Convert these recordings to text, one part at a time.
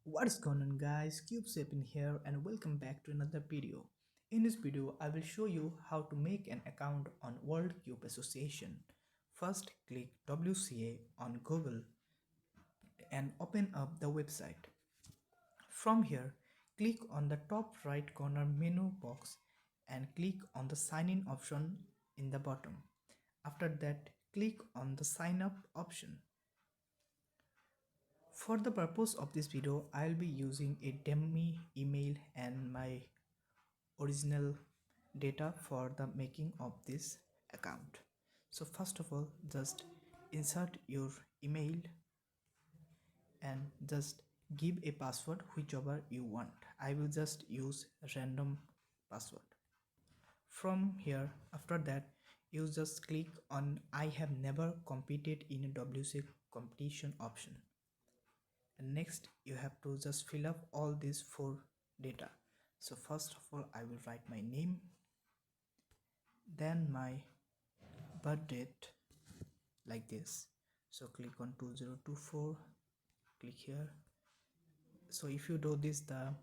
What is going on, guys? Cube Open here and welcome back to another video. In this video I will show you how to make an account on World Cube Association. First click WCA on Google and open up the website. From here click on the top right corner menu box and click on the sign in option in the bottom. After that click on the sign up option. For the purpose of this video, I'll be using a dummy email and my original data for the making of this account. So first of all, just insert your email and just give a password whichever you want. I will just use random password. From here, after that, you just click on I have never competed in a WCA competition option. And next you have to just fill up all these four data. So first of all I will write my name, then my birth date like this. So click on 2024, click here. So if you do this, the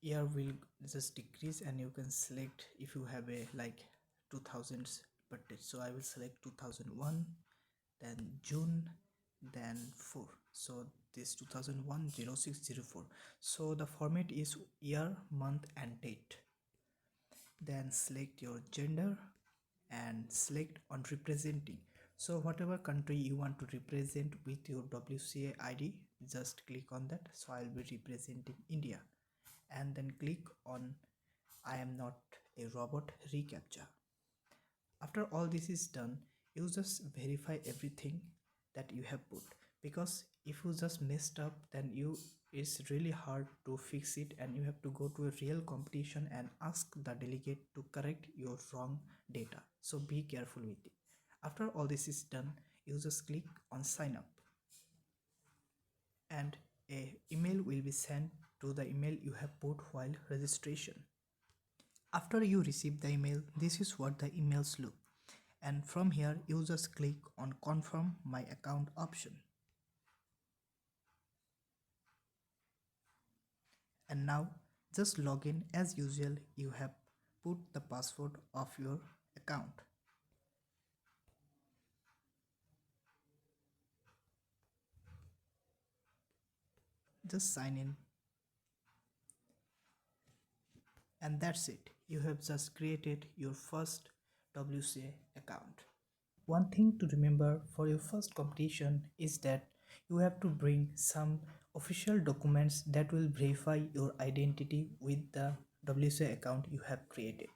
year will just decrease and you can select if you have a like 2000s birthday. So I will select 2001, then June, then 4. So this 2001 0604. So the format is year, month and date. Then select your gender and select on representing. So whatever country you want to represent with your WCA ID, just click on that. So I'll be representing India and then click on I am not a robot reCAPTCHA. After all this is done, you just verify everything that you have put, because if you just messed up, then it's really hard to fix it and you have to go to a real competition and ask the delegate to correct your wrong data. So be careful with it. After all this is done, you just click on sign up and a email will be sent to the email you have put while registration. After you receive the email, this is what the emails look. And from here you just click on confirm my account option. And now just log in as usual. You have put the password of your account. Just sign in. And that's it. You have just created your first WCA account. One thing to remember for your first competition is that you have to bring some official documents that will verify your identity with the WCA account you have created.